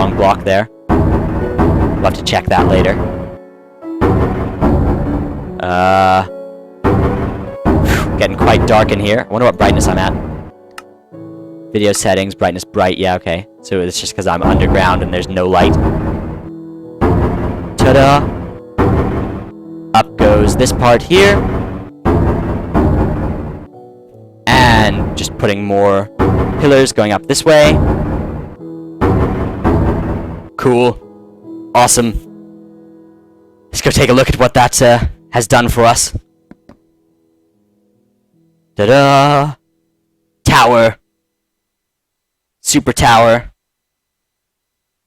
wrong block there. We'll have to check that later. Getting quite dark in here. I wonder what brightness I'm at. Video settings, brightness bright. Yeah, okay. So it's just because I'm underground and there's no light. Ta-da! Up goes this part here. And just putting more pillars going up this way. Cool. Awesome. Let's go take a look at what that has done for us. Ta-da! Tower. Super tower.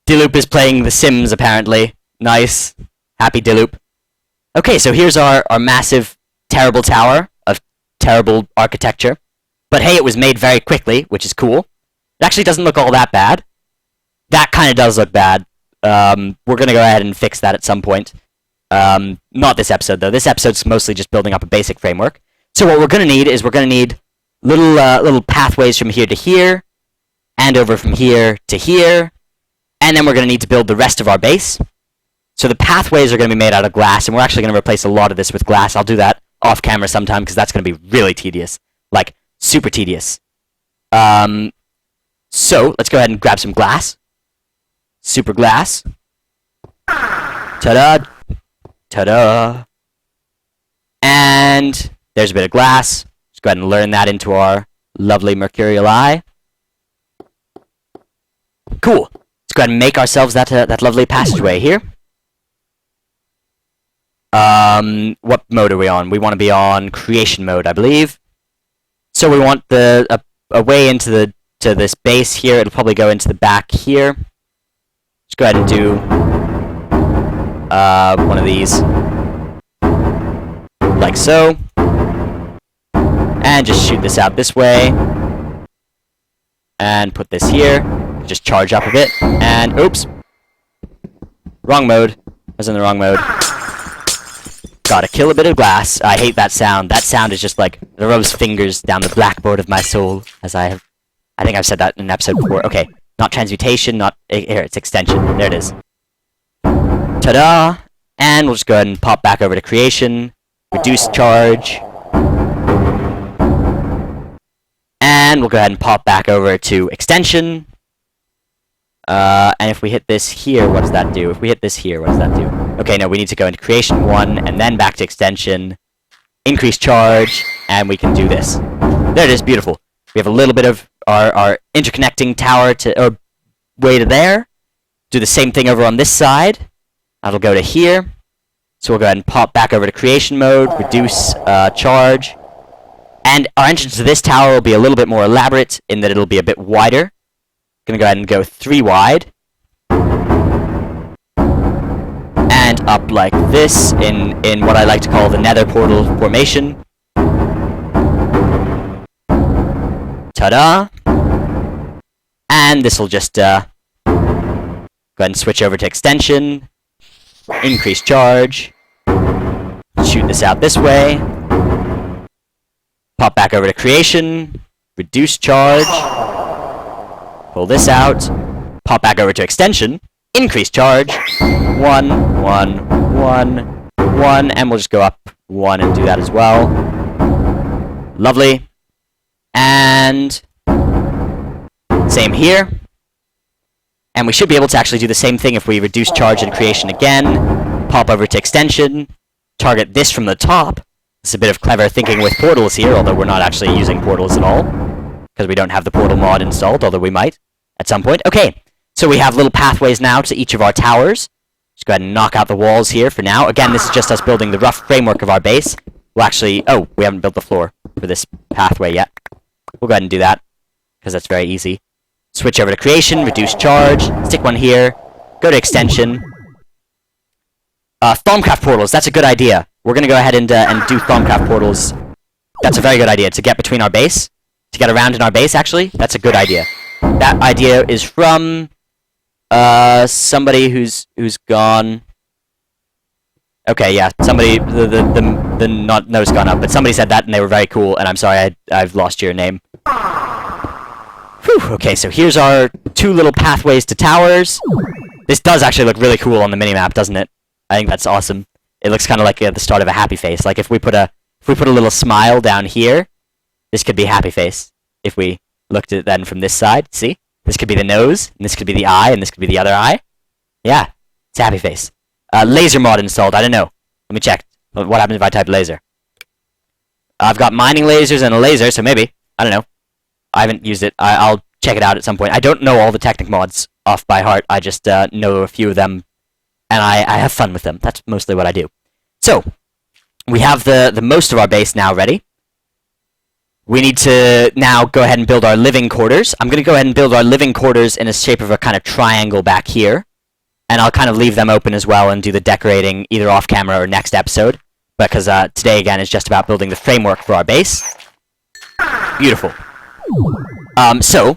Diloop is playing The Sims, apparently. Nice. Happy Diloop. Okay, so here's our massive, terrible tower of terrible architecture. But hey, it was made very quickly, which is cool. It actually doesn't look all that bad. That kind of does look bad. We're going to go ahead and fix that at some point. Not this episode, though. This episode's mostly just building up a basic framework. So what we're going to need is we're going to need little pathways from here to here, and over from here to here, and then we're going to need to build the rest of our base. So the pathways are going to be made out of glass, and we're actually going to replace a lot of this with glass. I'll do that off camera sometime, because that's going to be really tedious. Like, super tedious. So, let's go ahead and grab some glass. Super glass. Ta-da! Ta-da! And there's a bit of glass. Let's go ahead and learn that into our lovely mercurial eye. Cool. Let's go ahead and make ourselves that lovely passageway here. What mode are we on? We want to be on creation mode, I believe. So we want a way into this base here. It'll probably go into the back here. Let's go ahead and do one of these, like so, and just shoot this out this way, and put this here. Just charge up a bit, and oops, wrong mode. I was in the wrong mode. Gotta kill a bit of glass. I hate that sound. That sound is just like it rubs fingers down the blackboard of my soul, as I think I've said that in an episode before. Okay, not transmutation, not here. It's extension. There it is. Ta-da! And we'll just go ahead and pop back over to creation, reduce charge, and we'll go ahead and pop back over to extension. And if we hit this here, what does that do? If we hit this here, what does that do? Okay, no, we need to go into creation 1, and then back to extension, increase charge, and we can do this. There it is, beautiful. We have a little bit of our interconnecting tower or way to there. Do the same thing over on this side. That'll go to here. So we'll go ahead and pop back over to creation mode, reduce charge. And our entrance to this tower will be a little bit more elaborate in that it'll be a bit wider. Gonna go ahead and go 3 wide. And up like this in what I like to call the nether portal formation. Ta-da! And this will just go ahead and switch over to extension, increase charge, shoot this out this way, pop back over to creation, reduce charge, pull this out, pop back over to extension, increase charge, 1, 1, 1, 1, and we'll just go up 1 and do that as well. Lovely. And same here. And we should be able to actually do the same thing if we reduce charge in creation again, pop over to extension, target this from the top. It's a bit of clever thinking with portals here, although we're not actually using portals at all, because we don't have the portal mod installed, although we might at some point. Okay, so we have little pathways now to each of our towers. Just go ahead and knock out the walls here for now. Again, this is just us building the rough framework of our base. We'll actually... Oh, we haven't built the floor for this pathway yet. We'll go ahead and do that, because that's very easy. Switch over to creation, reduce charge, stick one here, go to extension. Thaumcraft portals, that's a good idea. We're going to go ahead and do Thaumcraft portals. That's a very good idea, to get between our base. To get around in our base, actually. That's a good idea. That idea is from somebody who's gone. Okay, yeah, somebody the note's gone up, but somebody said that and they were very cool, and I'm sorry I've lost your name. Whew, okay, so here's our 2 little pathways to towers. This does actually look really cool on the minimap, doesn't it? I think that's awesome. It looks kind of like the start of a happy face. Like if we put a little smile down here, this could be happy face. If we looked at it then from this side, see? This could be the nose, and this could be the eye, and this could be the other eye. Yeah, it's a happy face. Laser mod installed, I don't know. Let me check. What happens if I type laser? I've got mining lasers and a laser, so maybe. I don't know. I haven't used it. I'll check it out at some point. I don't know all the Technic mods off by heart. I just know a few of them, and I have fun with them. That's mostly what I do. So, we have the most of our base now ready. We need to now go ahead and build our living quarters. I'm going to go ahead and build our living quarters in a shape of a kind of triangle back here. And I'll kind of leave them open as well and do the decorating either off camera or next episode. Because today, again, is just about building the framework for our base. Beautiful. So,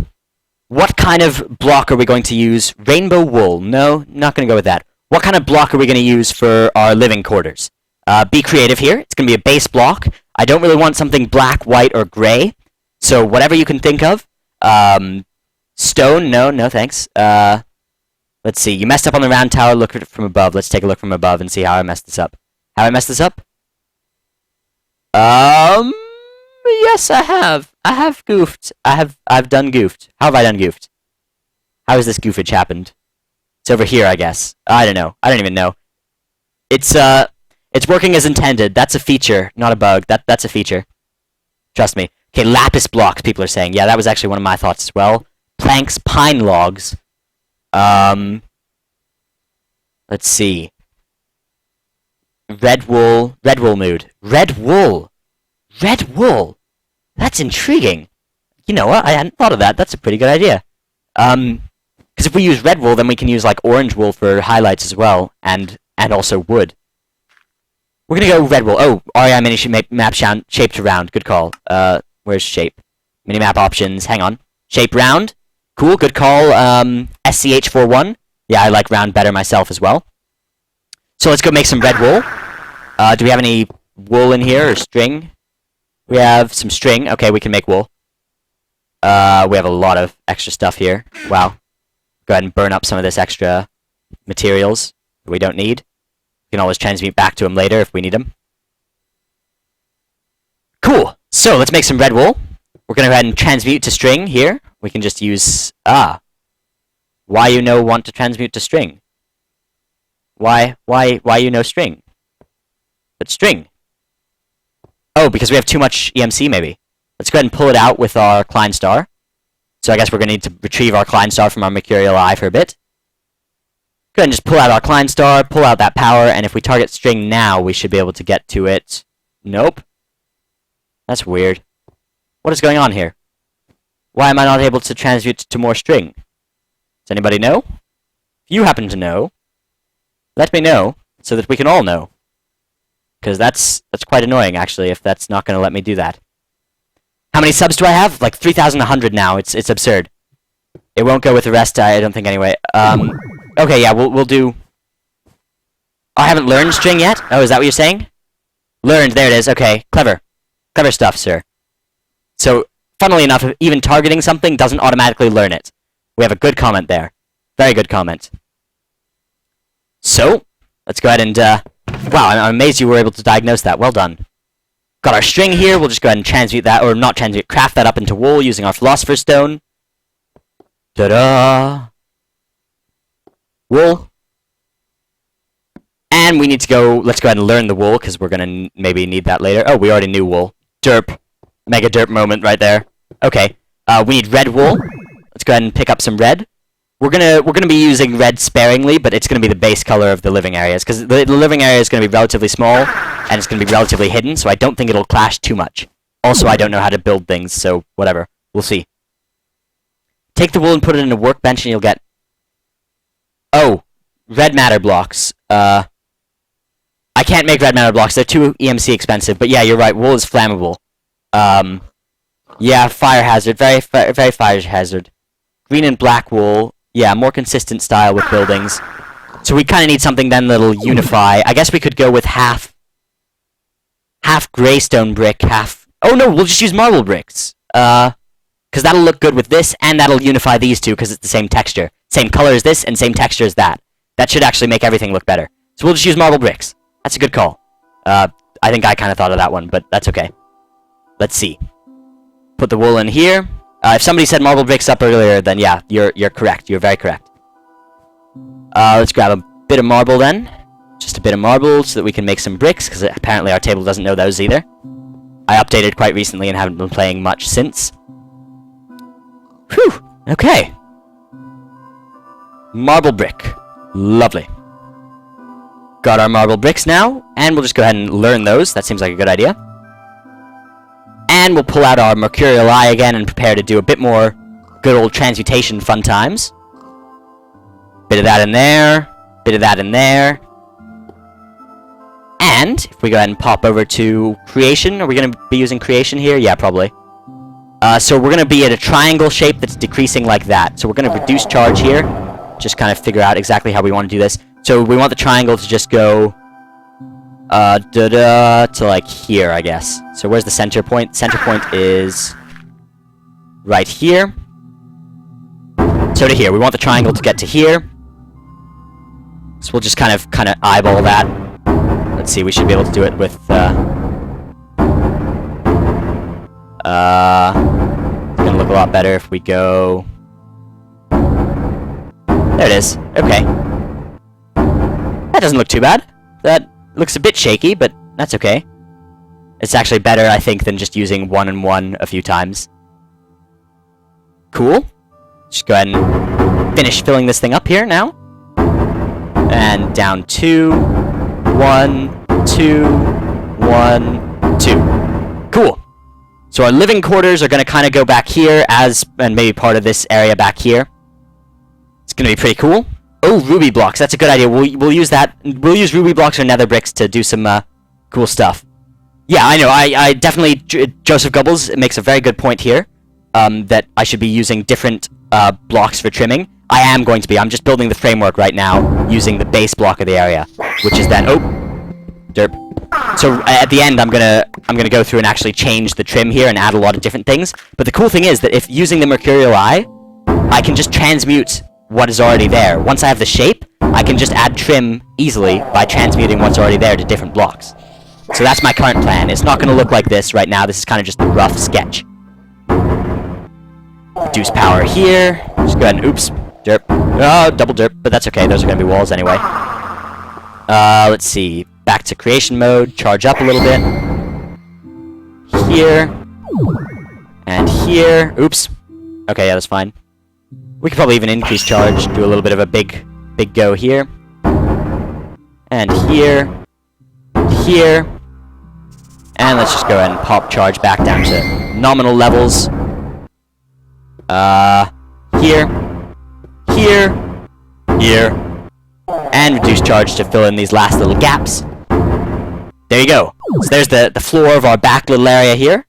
what kind of block are we going to use? Rainbow wool. No, not going to go with that. What kind of block are we going to use for our living quarters? Be creative here. It's going to be a base block. I don't really want something black, white, or gray. So whatever you can think of. Stone. No thanks. Let's see. You messed up on the round tower. Look at it from above. Let's take a look from above and see how I messed this up. How I messed this up? Yes, I have. I have goofed. I've done goofed. How have I done goofed? How has this goofage happened? It's over here, I guess. I don't know. I don't even know. It's working as intended. That's a feature, not a bug. That's a feature. Trust me. Okay, lapis blocks, people are saying. Yeah, that was actually one of my thoughts as well. Planks, pine logs. Let's see. Red wool mood. Red wool! Red wool! That's intriguing. You know what? I hadn't thought of that. That's a pretty good idea. Because if we use red wool, then we can use, like, orange wool for highlights as well, and also wood. We're gonna go red wool. Oh, REI mini map shaped round. Good call. Where's shape? Minimap options. Hang on. Shape round. Cool. Good call. SCH41. Yeah, I like round better myself as well. So let's go make some red wool. Do we have any wool in here or string? We have some string. Okay, we can make wool. We have a lot of extra stuff here. Wow. Go ahead and burn up some of this extra materials that we don't need. We can always transmute back to them later if we need them. Cool. So let's make some red wool. We're going to go ahead and transmute to string here. We can just use... Why you know want to transmute to string? Why you know string? But string. Oh, because we have too much EMC maybe. Let's go ahead and pull it out with our Klein star. So I guess we're going to need to retrieve our Klein star from our mercurial eye for a bit. Go ahead and just pull out our Klein star, pull out that power, and if we target string now, we should be able to get to it. Nope. That's weird. What is going on here? Why am I not able to transmute to more string? Does anybody know? If you happen to know, let me know, so that we can all know. Because that's quite annoying, actually, if that's not going to let me do that. How many subs do I have? Like 3,100 now. It's absurd. It won't go with the rest, I don't think, anyway. Okay, yeah, we'll do... Oh, I haven't learned string yet? Oh, is that what you're saying? Learned, there it is. Okay, clever. Clever stuff, sir. So, funnily enough, even targeting something doesn't automatically learn it. We have a good comment there. Very good comment. So, let's go ahead and, wow, I'm amazed you were able to diagnose that. Well done. Got our string here. We'll just go ahead and transmute that, or not transmute, craft that up into wool using our Philosopher's Stone. Ta-da! Wool. And we need to go, let's go ahead and learn the wool, because we're going to maybe need that later. Oh, we already knew wool. Derp. Mega derp moment right there. Okay. We need red wool. Let's go ahead and pick up some red. We're gonna be using red sparingly, but it's gonna be the base color of the living areas, because the living area is gonna be relatively small, and it's gonna be relatively hidden, so I don't think it'll clash too much. Also, I don't know how to build things, so whatever. We'll see. Take the wool and put it in a workbench, and you'll get... Oh, red matter blocks. I can't make red matter blocks. They're too EMC expensive, but yeah, you're right. Wool is flammable. Yeah, fire hazard. Very fire hazard. Green and black wool. Yeah, more consistent style with buildings. So we kind of need something then that'll unify. I guess we could go with half gray stone brick, half... Oh no, we'll just use marble bricks. because that'll look good with this, and that'll unify these two because it's the same texture. Same color as this, and same texture as that. That should actually make everything look better. So we'll just use marble bricks. That's a good call. I think I kind of thought of that one, but that's okay. Let's see. Put the wool in here. If somebody said marble bricks up earlier, then yeah, you're correct. You're very correct. Let's grab a bit of marble then. Just a bit of marble so that we can make some bricks, because apparently our table doesn't know those either. I updated quite recently and haven't been playing much since. Whew! Okay. Marble brick. Lovely. Got our marble bricks now, and we'll just go ahead and learn those. That seems like a good idea. And we'll pull out our mercurial eye again and prepare to do a bit more good old transmutation fun times. Bit of that in there. Bit of that in there. And if we go ahead and pop over to creation, are we going to be using creation here? Yeah, probably. So we're going to be at a triangle shape that's decreasing like that. So we're going to reduce charge here. Just kind of figure out exactly how we want to do this. So we want the triangle to just go to like here, I guess. So where's the center point? Center point is right here. So to here. We want the triangle to get to here. So we'll just kind of eyeball that. Let's see, we should be able to do it with it's gonna look a lot better if we go. There it is. Okay. That doesn't look too bad. That looks a bit shaky, but that's okay. It's actually better, I think, than just using 1 and 1 a few times. Cool. Just go ahead and finish filling this thing up here now. And down 2, 1, 2, 1, 2. Cool. So our living quarters are going to kind of go back here, and maybe part of this area back here. It's going to be pretty cool. Oh, ruby blocks. That's a good idea. We'll use that. We'll use ruby blocks or nether bricks to do some cool stuff. Yeah, I know. I definitely... Joseph Gubbles makes a very good point here. That I should be using different blocks for trimming. I am going to be. I'm just building the framework right now using the base block of the area, which is then... Oh! Derp. So at the end, I'm gonna go through and actually change the trim here and add a lot of different things. But the cool thing is that if using the mercurial eye, I can just transmute what is already there. Once I have the shape, I can just add trim easily by transmuting what's already there to different blocks. So that's my current plan. It's not going to look like this right now. This is kind of just a rough sketch. Reduce power here. Just go ahead and oops. Derp. Oh, double derp. But that's okay. Those are going to be walls anyway. Let's see. Back to creation mode. Charge up a little bit. Here. And here. Oops. Okay, yeah, that's fine. We could probably even increase charge, do a little bit of a big go here. And here. Here. And let's just go ahead and pop charge back down to nominal levels. Here. Here. Here. And reduce charge to fill in these last little gaps. There you go. So there's the floor of our back little area here.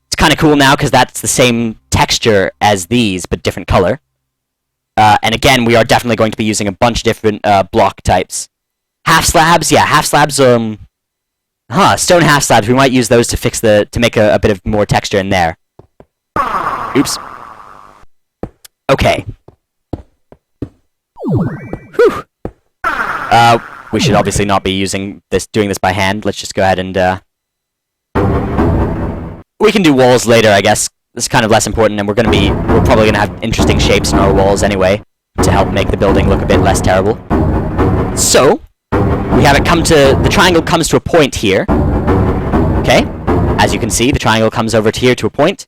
It's kind of cool now because that's the same texture as these, but different color. And again, we are definitely going to be using a bunch of different block types. Half slabs, yeah, half slabs. Stone half slabs. We might use those to fix to make a bit of more texture in there. Oops. Okay. Whew. We should obviously not be doing this by hand. Let's just go ahead and we can do walls later, I guess. This is kind of less important, and we're probably gonna have interesting shapes in our walls anyway to help make the building look a bit less terrible. So we have the triangle comes to a point here. Okay, as you can see, the triangle comes over to here to a point,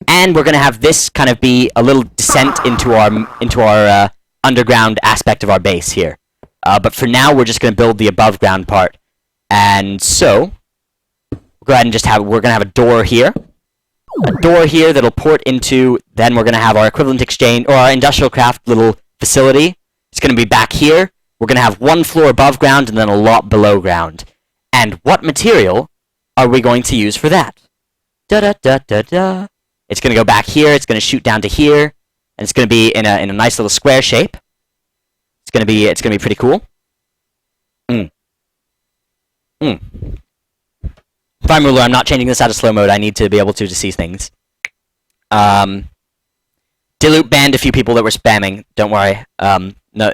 and we're gonna have this kind of be a little descent into our underground aspect of our base here. But for now, we're just gonna build the above ground part, and so we'll go ahead and we're gonna have a door here. A door here that'll port into, then we're going to have our equivalent exchange, or our industrial craft little facility. It's going to be back here. We're going to have one floor above ground and then a lot below ground. And what material are we going to use for that? Da-da-da-da-da. It's going to go back here, it's going to shoot down to here, and it's going to be in a nice little square shape. It's going to be pretty cool. Prime Ruler, I'm not changing this out of slow mode. I need to be able to see things. Dilute banned a few people that were spamming. Don't worry. No.